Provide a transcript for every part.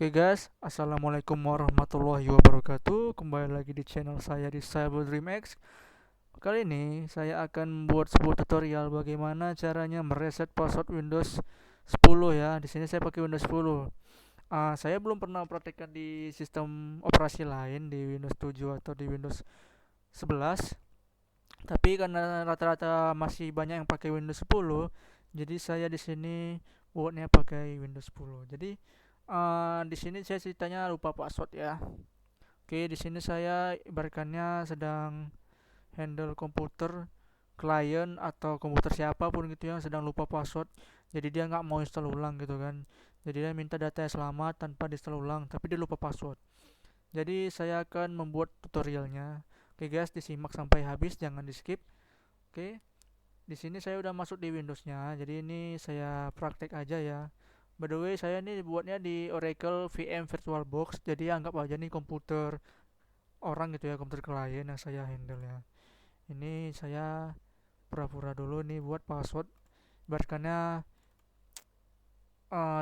Oke guys, assalamualaikum warahmatullahi wabarakatuh. Kembali lagi di channel saya di Cyber Dream X. Kali ini saya akan membuat sebuah tutorial bagaimana caranya mereset password Windows 10 ya. Di sini saya pakai Windows 10. Saya belum pernah praktekkan di sistem operasi lain di Windows 7 atau di Windows 11. Tapi karena rata-rata masih banyak yang pakai Windows 10, jadi saya di sini buatnya pakai Windows 10. Jadi di sini saya ceritanya lupa password ya. Oke, di sini saya ibaratkannya sedang handle komputer klien atau komputer siapapun gitu yang sedang lupa password. Jadi dia nggak mau install ulang gitu kan. Jadi dia minta datanya selamat tanpa di install ulang, tapi dia lupa password. Jadi saya akan membuat tutorialnya. Oke guys, disimak sampai habis, jangan di skip. Oke, di sini saya udah masuk di Windowsnya. Jadi ini saya praktek aja ya. By the way, saya ini buatnya di Oracle VM VirtualBox. Jadi anggap aja nih komputer orang gitu ya, komputer klien yang saya handle ya. Ini saya pura-pura dulu nih buat password. Ibaratkannya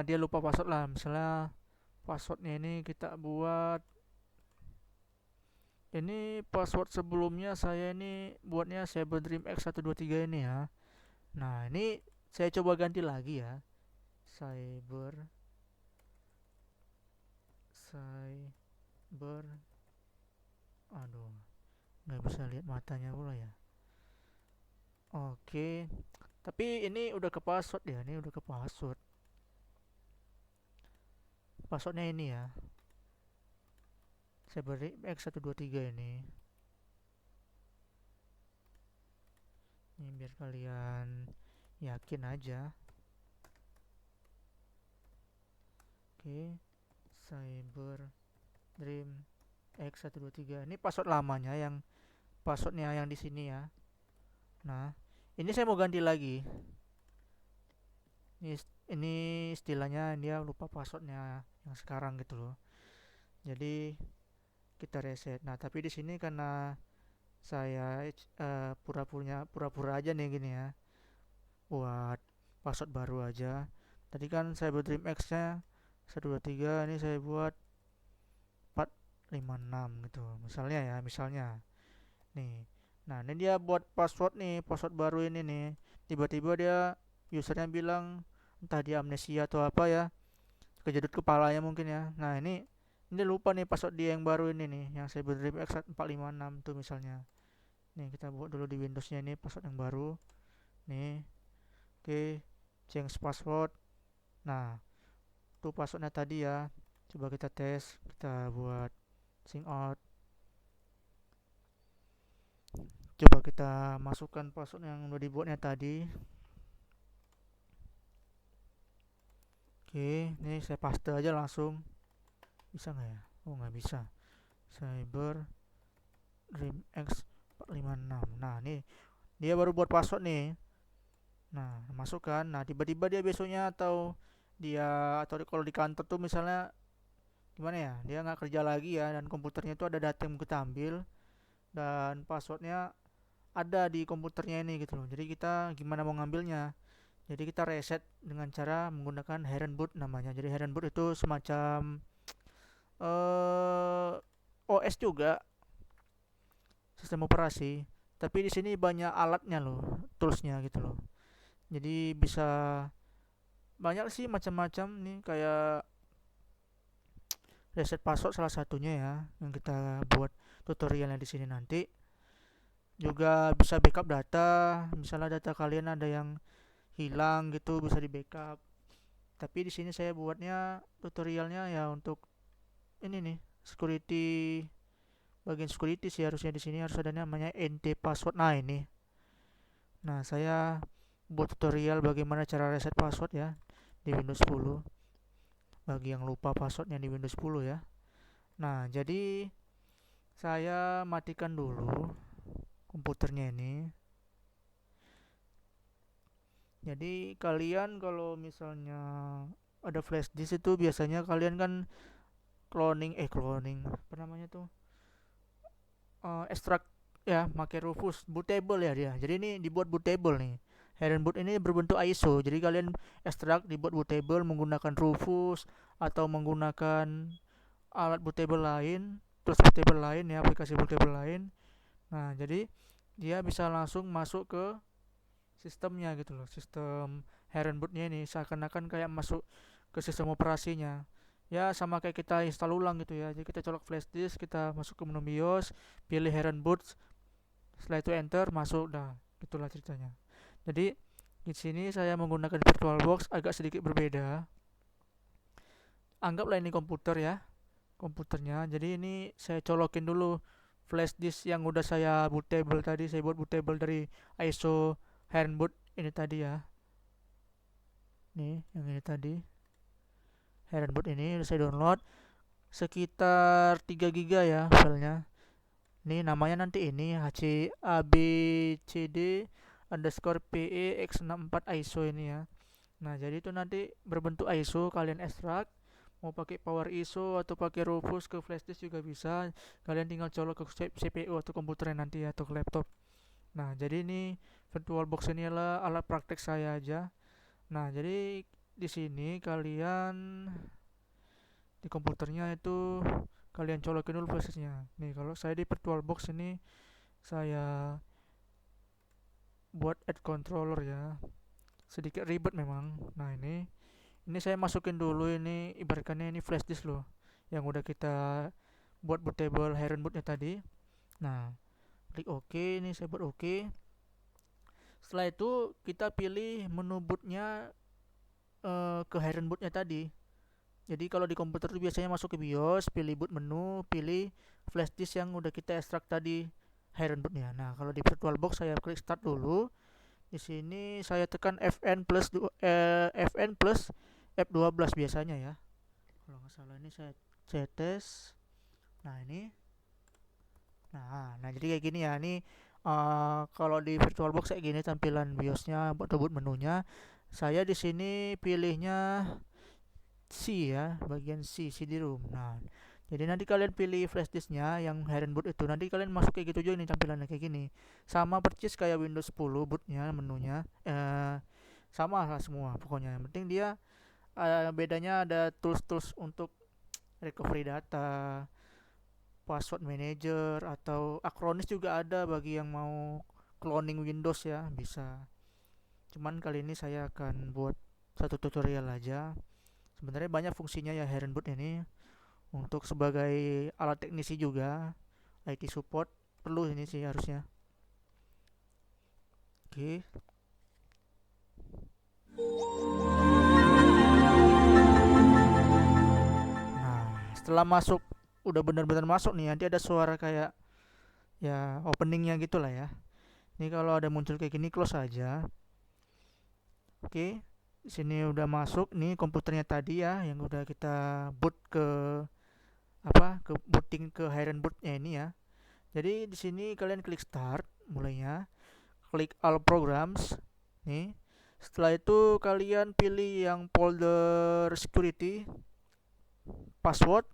dia lupa password lah. Misalnya passwordnya ini kita buat, ini password sebelumnya saya ini buatnya Cyberdream X123 ini ya. Nah, ini saya coba ganti lagi ya. Cyber cyber aduh, nggak bisa lihat matanya pula ya. Oke, tapi ini udah ke password ya, ini udah ke password. Passwordnya ini ya, saya beri X123 ini. Ini biar kalian yakin aja. Oke, Cyber Dream X123. Ini password lamanya, yang passwordnya yang di sini ya. Nah, ini saya mau ganti lagi. Ini ini istilahnya dia lupa passwordnya yang sekarang gitu loh. Jadi kita reset. Nah, tapi di sini karena saya pura-pura aja nih gini ya, buat password baru aja. Tadi kan saya buat Dream X-nya 123, ini saya buat 456 gitu. Misalnya ya, misalnya. Nih. Nah, ini dia buat password nih, password baru ini nih. Tiba-tiba dia usernya bilang entah dia amnesia atau apa ya, kejedut kepalanya mungkin ya. Nah, ini lupa nih password dia yang baru ini nih, yang saya Dream X 456 tuh misalnya. Nih kita buat dulu di Windowsnya ini password yang baru. Nih, oke, change password. Nah, tuh passwordnya tadi ya. Coba kita tes, kita buat sign out. Coba kita masukkan password yang udah dibuatnya tadi. Oke, ini saya paste aja langsung. Bisa nggak ya? Oh, nggak bisa. Cyber Dream X 456. Nah, nih dia baru buat password nih. Nah, masukkan. Nah, tiba-tiba dia besoknya atau kalau di kantor tuh misalnya gimana ya, dia nggak kerja lagi ya, dan komputernya itu ada data yang kita ambil dan passwordnya ada di komputernya ini gitu loh. Jadi kita gimana mau ngambilnya, jadi kita reset dengan cara menggunakan Heron Boot namanya. Jadi Heron Boot itu semacam eh OS juga, sistem operasi, tapi di sini banyak alatnya loh, toolsnya gitu loh. Jadi bisa banyak sih macam-macam nih, kayak reset password salah satunya ya, yang kita buat tutorialnya di sini nanti. Juga bisa backup data, misalnya data kalian ada yang hilang gitu bisa di backup. Tapi di sini saya buatnya tutorialnya ya untuk ini nih, security, bagian security sih. Harusnya di sini harus ada namanya NT password. Nah, ini. Nah, saya buat tutorial bagaimana cara reset password ya di Windows 10 bagi yang lupa passwordnya di Windows 10 ya. Nah, jadi saya matikan dulu komputernya ini. Jadi kalian kalau misalnya ada flash disk itu biasanya kalian kan cloning apa namanya tuh, ekstrak ya, pakai Rufus bootable ya dia. Jadi ini dibuat bootable nih Heron boot ini berbentuk ISO, jadi kalian ekstrak dibuat bootable menggunakan Rufus atau menggunakan alat bootable lain, tools bootable lain ya, aplikasi bootable lain. Nah, jadi dia bisa langsung masuk ke sistemnya gitu loh, sistem Heron bootnya ini seakan-akan kayak masuk ke sistem operasinya. Ya sama kayak kita install ulang gitu ya. Jadi kita colok flash disk, kita masuk ke menu BIOS, pilih Heron boot, setelah itu enter, masuk, dah itulah ceritanya. Jadi di sini saya menggunakan VirtualBox agak sedikit berbeda. Anggaplah ini komputer ya, komputernya. Jadi ini saya colokin dulu flash disk yang udah saya bootable tadi, saya buat bootable dari ISO Heron boot ini tadi ya. Nih, yang ini tadi. Heron boot ini udah saya download sekitar 3 GB ya filenya. Ini namanya nanti ini HCABCD underscore PE X64 ISO ini ya. Nah, jadi itu nanti berbentuk ISO, kalian ekstrak. Mau pakai Power ISO atau pakai Rufus ke flash disk juga bisa. Kalian tinggal colok ke CPU atau komputernya nanti ya, atau ke laptop. Nah, jadi ini VirtualBox ini adalah alat praktek saya aja. Nah, jadi di sini kalian di komputernya itu kalian colokin dulu flashdisknya. Nih, kalau saya di VirtualBox ini saya buat add controller ya. Sedikit ribet memang. Nah, ini saya masukin dulu, ini ibaratkannya ini flash disk loh yang udah kita buat bootable Heron bootnya tadi. Nah, klik OK, ini saya buat OK. Setelah itu kita pilih menu bootnya ke Heron bootnya tadi. Jadi kalau di komputer itu biasanya masuk ke BIOS, pilih boot menu, pilih flash disk yang udah kita ekstrak tadi Heron bootnya. Nah, kalau di VirtualBox saya klik start dulu. Di sini saya tekan Fn plus F12 biasanya ya. Kalau nggak salah ini saya tes. Nah, ini. Nah, jadi kayak gini ya. Ini kalau di VirtualBox kayak gini tampilan BIOSnya atau boot menunya. Saya di sini pilihnya C ya, bagian CD-ROM. Nah, jadi nanti kalian pilih flash disknya yang Heron boot itu. Nanti kalian masuk kayak gitu juga, ini tampilannya kayak gini. Sama persis kayak Windows 10 bootnya, menunya. Sama lah semua pokoknya. Yang penting dia bedanya ada tools-tools untuk recovery data, password manager, atau Acronis juga ada bagi yang mau cloning Windows ya, bisa. Cuman kali ini saya akan buat satu tutorial aja. Sebenarnya banyak fungsinya ya Heron boot ini, untuk sebagai alat teknisi juga, IT support perlu ini sih harusnya. Oke. Nah, setelah masuk, udah benar-benar masuk nih, nanti ada suara kayak ya openingnya gitulah ya. Ini kalau ada muncul kayak gini, close aja. Oke, di sini udah masuk nih komputernya tadi ya, yang udah kita boot ke ke booting ke Heron bootnya ini ya. Jadi di sini kalian klik start mulainya, klik all programs nih. Setelah itu kalian pilih yang folder security, password.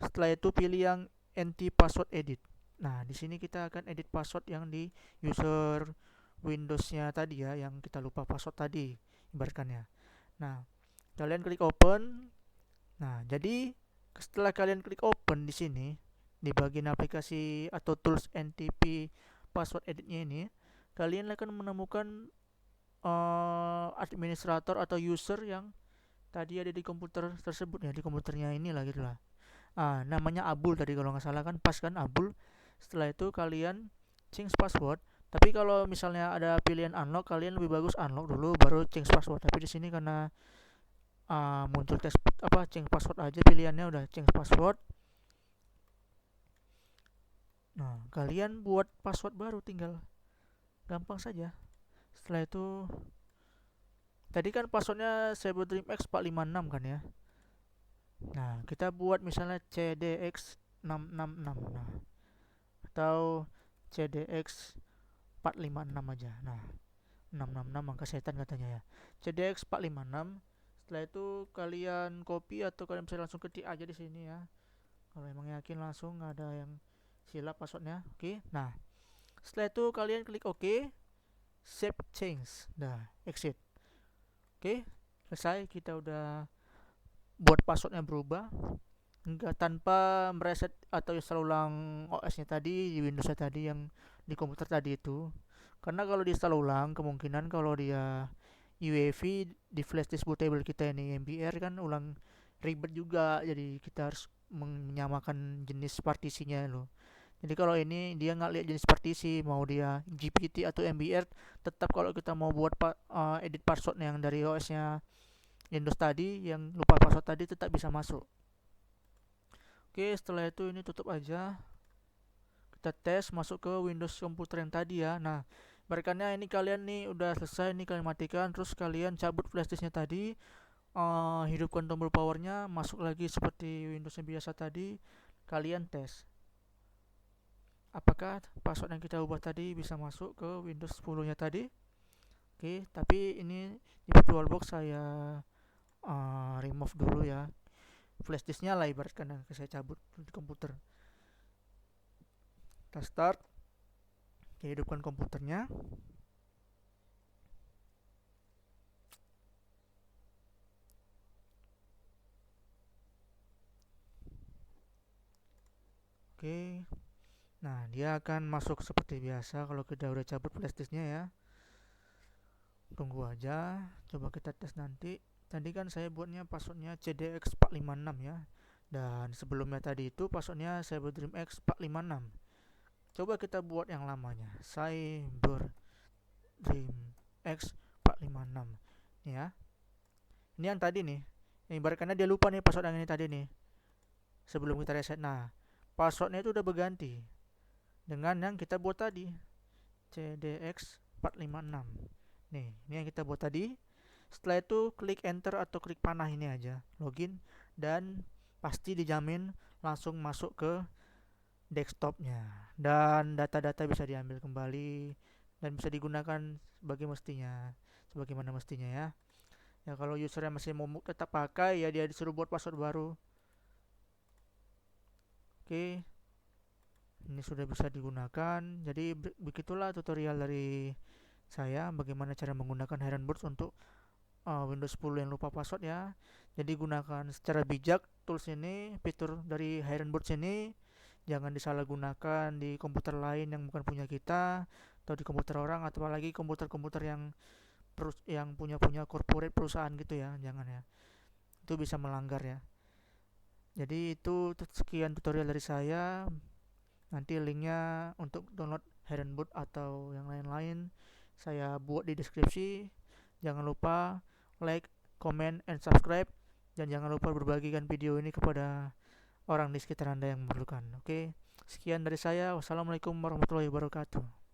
Setelah itu pilih yang anti password edit. Nah, di sini kita akan edit password yang di user Windows-nya tadi ya, yang kita lupa password tadi ibaratkannya. Nah, kalian klik open. Nah, jadi setelah kalian klik open di sini, di bagian aplikasi atau tools NTP password editnya ini, kalian akan menemukan administrator atau user yang tadi ada di komputer tersebut ya, di komputernya inilah gitu lah. Namanya Abul tadi kalau nggak salah kan, pas kan Abul. Setelah itu kalian change password. Tapi kalau misalnya ada pilihan unlock, kalian lebih bagus unlock dulu baru change password. Tapi di sini karena muncul tes change password aja, pilihannya udah change password. Nah, kalian buat password baru, tinggal gampang saja. Setelah itu tadi kan passwordnya CyberDreamX 456 kan ya. Nah, kita buat misalnya CDX 666. Nah, atau CDX 456 aja. Nah, 666 angka setan katanya ya. CDX 456. Setelah itu kalian copy atau kalian bisa langsung ketik aja di sini ya. Kalau emang yakin langsung, nggak ada yang silap passwordnya. Oke. Nah, setelah itu kalian klik OK. save change, dah exit. Oke, selesai, kita udah buat passwordnya berubah, enggak tanpa mereset atau install ulang OS-nya tadi di Windows-nya tadi yang di komputer tadi itu. Karena kalau diinstal ulang, kemungkinan kalau dia UEFI di flash disk bootable kita ini MBR kan ulang ribet juga, jadi kita harus menyamakan jenis partisinya loh. Jadi kalau ini dia nggak lihat jenis partisi, mau dia GPT atau MBR, tetap kalau kita mau buat edit password yang dari OS-nya Windows tadi, yang lupa password tadi, tetap bisa masuk. Oke, setelah itu ini tutup aja. Kita tes masuk ke Windows komputer yang tadi ya. Nah, berikannya ini kalian nih udah selesai, nih kalian matikan, terus kalian cabut flashdisknya tadi, hidupkan tombol powernya, masuk lagi seperti Windows yang biasa tadi, kalian tes apakah password yang kita ubah tadi bisa masuk ke Windows 10 nya tadi. Oke, tapi ini di VirtualBox saya remove dulu ya flashdisknya lah, ibaratkan yang saya cabut di komputer. Kita start, kita hidupkan komputernya. Oke, nah dia akan masuk seperti biasa kalau kita udah cabut flashdisknya ya. Tunggu aja, coba kita tes nanti. Tadi kan saya buatnya passwordnya CDX456 ya, dan sebelumnya tadi itu passwordnya CyberDreamX 456. Coba kita buat yang lamanya, CyberDreamX 456 ya. Ini yang tadi nih, ibaratnya dia lupa nih password yang ini tadi nih sebelum kita reset. Nah, passwordnya itu udah berganti dengan yang kita buat tadi, CDX 456. Nih, ini yang kita buat tadi. Setelah itu klik enter atau klik panah ini aja, login, dan pasti dijamin langsung masuk ke desktopnya, dan data-data bisa diambil kembali dan bisa digunakan sebagaimana mestinya ya. Ya kalau usernya masih mau tetap pakai ya dia disuruh buat password baru. Oke, ini sudah bisa digunakan. Jadi begitulah tutorial dari saya bagaimana cara menggunakan Heronbirds untuk Windows 10 yang lupa password ya. Jadi gunakan secara bijak tools ini, fitur dari Heronbirds ini. Jangan disalahgunakan di komputer lain yang bukan punya kita, atau di komputer orang, atau apalagi komputer-komputer yang punya corporate perusahaan gitu ya. Jangan ya. Itu bisa melanggar ya. Jadi itu sekian tutorial dari saya. Nanti linknya untuk download Heronbirds atau yang lain-lain saya buat di deskripsi. Jangan lupa like, comment, and subscribe, dan jangan lupa berbagikan video ini kepada orang di sekitar Anda yang memerlukan. Oke, sekian dari saya. Wassalamualaikum warahmatullahi wabarakatuh.